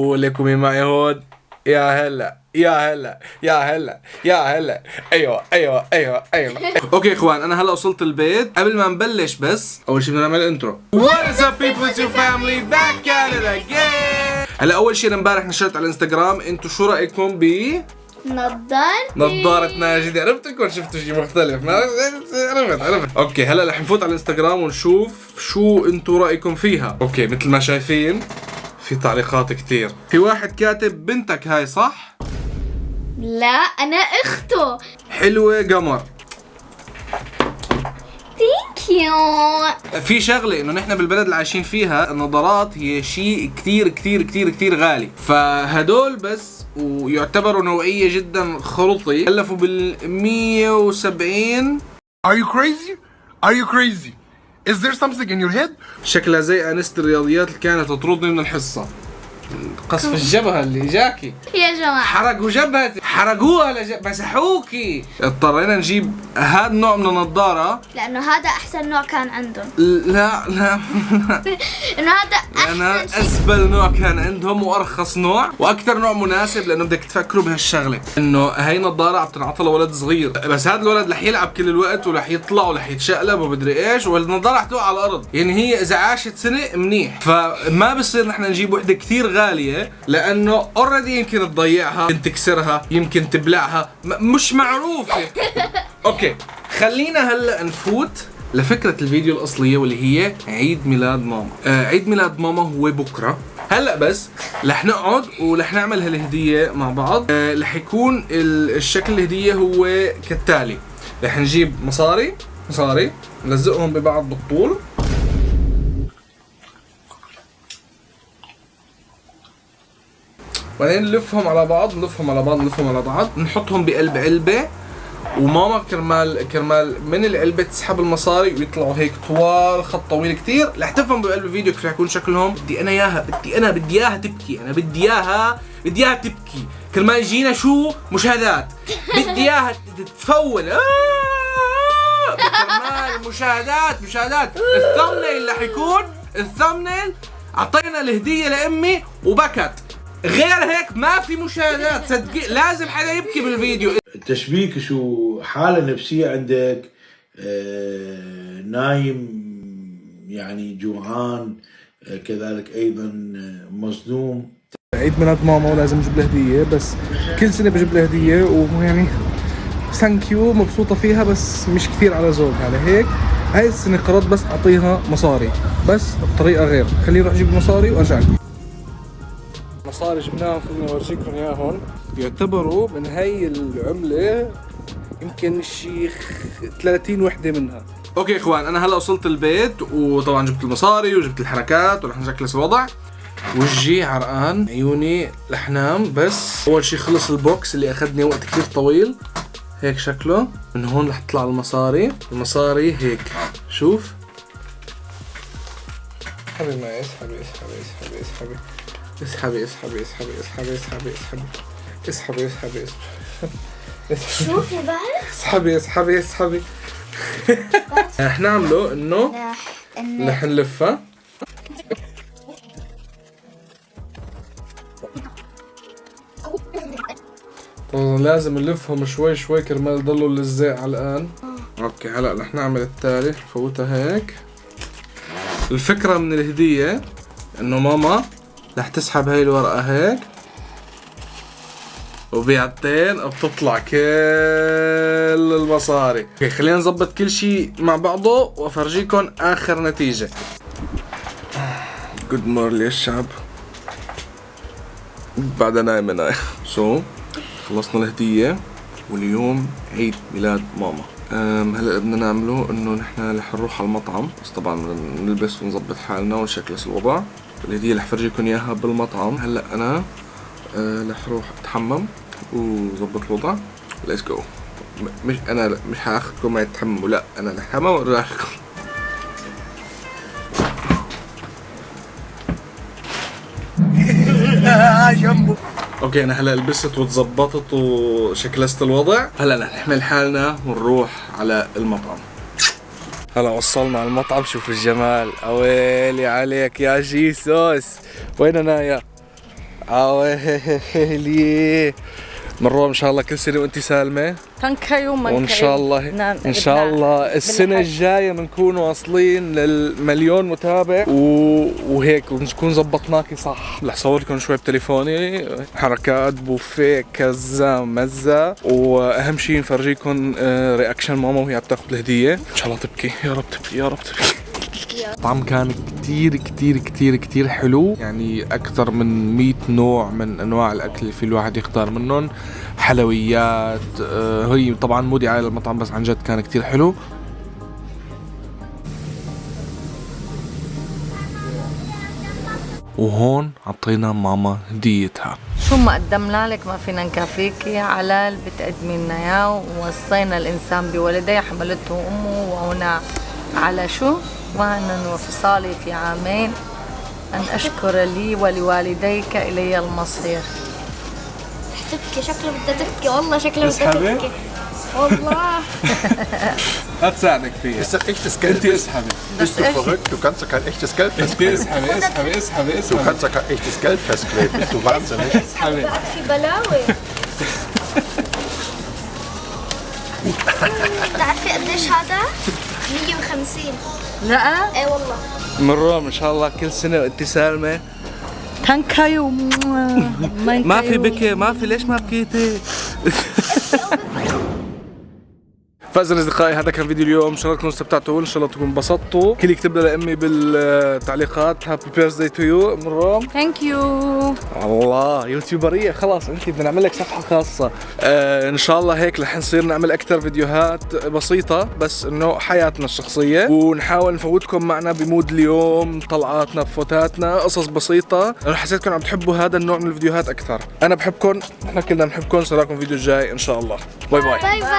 ولكم معي هون. يا هلا يا هلا يا هلا يا هلا. ايوه ايوه ايوه ايوه. اوكي اخوان، انا هلا وصلت البيت. قبل ما نبلش بس اول شيء بدنا نعمل انترو. What is up people, it's your family back at it again. هلا اول شيء امبارح نشرت على الانستغرام، انتم شو رايكم ب نظارة ناجد؟ عرفت لكم شفتوا شيء مختلف؟ ما عرفت. اوكي هلا رح نفوت على الانستغرام ونشوف شو انتم رايكم فيها. اوكي مثل ما شايفين في تعليقات كثير. في واحد كاتب بنتك هاي صح؟ لا أنا أخته. حلوة قمر. ثانك يو. في شغلة انه نحن بالبلد اللي عايشين فيها النظارات هي شيء كثير كثير كثير كثير غالي، فهدول بس ويعتبروا نوعية جدا خرطي كلفوا بال 170. Are you crazy? Are you crazy? Is there something in your head? شكلها زي أنسة الرياضيات اللي كانت تطردني من الحصة. قصف الجبهة اللي جاكي يا جماعة حرقوا جبهتي، حرقوها مسحوكي. اضطرينا نجيب هذا النوع من النظارة لأنه هذا أحسن نوع كان عندهم. لا إنه هذا أنا أحسن شيء. أسبل نوع كان عندهم وأرخص نوع وأكثر نوع مناسب، لأنه بدك تفكروا بهالشغلة إنه هاي نظارة عم تنعطى لولد صغير، بس هذا الولد رح يلعب كل الوقت ورح يطلع ورح يتشقلب ومدري إيش، والنظارة رح توقع على الأرض. يعني هي إذا عاشت سنة منيح، فما بصير نحن نجيب وحدة كثير غالية لأنه أوريدي يمكن تضيعها، يمكن تكسرها، يمكن تبلعها، مش معروفة. أوكي خلينا هلا نفوت لفكرة الفيديو الأصلية واللي هي عيد ميلاد ماما. عيد ميلاد ماما هو بكرة. هلأ بس رح نقعد ورح نعمل هالهدية مع بعض. رح يكون الشكل الهدية هو كالتالي. رح نجيب مصاري نلزقهم ببعض بالطول، بعدين نلفهم على بعض نحطهم بقلب علبة، وماما كرمال من العلبة تسحب المصاري ويطلعوا هيك طوال خط طويل كثير. رح تفهم بقلب الفيديو كيف رح يكون شكلهم. بدي اياها تبكي كرمال يجينا شو مشاهدات. بدي اياها تفول كرمال مشاهدات. الثامنيل رح يكون اعطينا الهدية لامي وبكت، غير هيك ما في مشاهدات. صدقي لازم حدا يبكي بالفيديو. التشبيك شو حالة نفسية عندك؟ نايم يعني جوعان، كذلك أيضا مصدوم. عيد ميلاد ماما ولازم اجيب لها هدية، بس كل سنة بجيب لها هدية ويعني ثانك يو مبسوطة فيها، بس مش كثير على ذوقها. على هيك هاي السنة قررت بس أعطيها مصاري، بس بطريقة غير. خليني أروح أجيب المصاري وأرجع لكم. مصاري جبناهم، خليني أورجيكم إياهم. يعتبروا من هاي العملة يمكن شي 30 وحدة منها. اوكي اخوان، انا هلا وصلت البيت وطبعا جبت المصاري وجبت الحركات ورح نشكلس الوضع. وجهي عرقان، عيوني رح نام. بس اول شي خلص البوكس اللي اخذني وقت كثير طويل. هيك شكله. من هون رح تطلع المصاري هيك. شوف اسحبي معي، اسحبي شوفي بس. اسحبي. رح نعمله انه رح نلفها. طبعا لازم نلفهم شوي كرمال يضلوا لزاق على الان. اوكي هلا رح نعمل التالي. نفوتها هيك. الفكرة من الهدية انه ماما رح تسحب هاي الورقة هيك، وبيعتين بتطلع كل المصاري. اوكي خلينا نظبط كل شيء مع بعضه وافرجيكم اخر نتيجة. جود مورنينج يا الشعب، بعدها نايمة. خلصنا الهدية واليوم عيد ميلاد ماما. هلا بدنا نعمله انه نحن رح نروح على المطعم، بس طبعا نلبس ونظبط حالنا ونشكلس الوضع. الهدية رح فرجيكم اياها بالمطعم. هلا انا رح اروح اتحمم وظبط الوضع. ليتس جو. مش حاخذكم معي تحمموا، لا انا رح اتحمم وارجع لكم. اوكي انا هلا لبست وتظبطت وشكلست الوضع. هلا رح نحمل حالنا ونروح على المطعم. هلا وصلنا على المطعم. شوفوا الجمال، اويلي عليك يا جيسوس. وين نايا؟ ويلي مرة ان شاء الله كل سنة وانت سالمة. وان شاء الله ان شاء الله السنة الجاية بنكون واصلين للمليون متابع وهيك ونكون زبطناكي صح. رح صور لكم شوي بتليفوني حركات بوفيه كذا مزة، واهم شيء نفرجيكم رياكشن ماما وهي عم تاخذ الهدية. ان شاء الله تبكي يا رب، تبكي يا رب تبكي. الطعم كان كتير كتير كتير كتير حلو، يعني أكثر من 100 نوع من أنواع الأكل اللي في الواحد يختار منهم، حلويات. هي طبعا مو دعاية للمطعم بس عن جد كان كتير حلو. وهون عطينا ماما هديتها. شو ما قدمنا لك ما فينا نكافيكي على اللي بتقدمي لنا اياه، ووصينا الانسان بولديه حملته امه وهنا على شو؟ وهن وفصالي في عامين، أن أشكر لي ولوالديك إلي المصير. تبكي شكله بدها تبكي، والله شكله بدها تبكي والله. لا تساعدك فيها. Ist das echtes Geld? انت اسحبي. Bist du verrückt? Du kannst doch kein echtes Geld انت festkleben. اسحبي اسحبي اسحبي Du اسحبي. kannst doch kein echtes Geld festkleben. Bist du wahnsinnig? اسحبي. بعد في بلاوي. تعرفي قديش هذا؟ 150. لا اي والله. مرة ان شاء الله كل سنة وانت سالمة. تنكيو ما في بكي، ما في، ليش ما بكيتي؟ فاذا اصدقائي هذا كان فيديو اليوم، ان شاء الله تكونوا استمتعتوا، ان شاء الله تكونوا انبسطتوا. كل يكتب لي لامي بالتعليقات هابي بيرثداي تو يو. مرام ثانك يو. الله يوتيوبرية خلاص، انت بدنا نعمل لك صفحة خاصة. ان شاء الله هيك رح نصير نعمل اكثر فيديوهات بسيطة بس انه حياتنا الشخصية، ونحاول نفوتكم معنا بمود اليوم، طلعاتنا بفوتاتنا، قصص بسيطة. انا حسيتكم عم تحبوا هذا النوع من الفيديوهات اكثر. انا بحبكم، احنا كلنا بنحبكم. نراكم الفيديو الجاي ان شاء الله. باي باي. باي باي.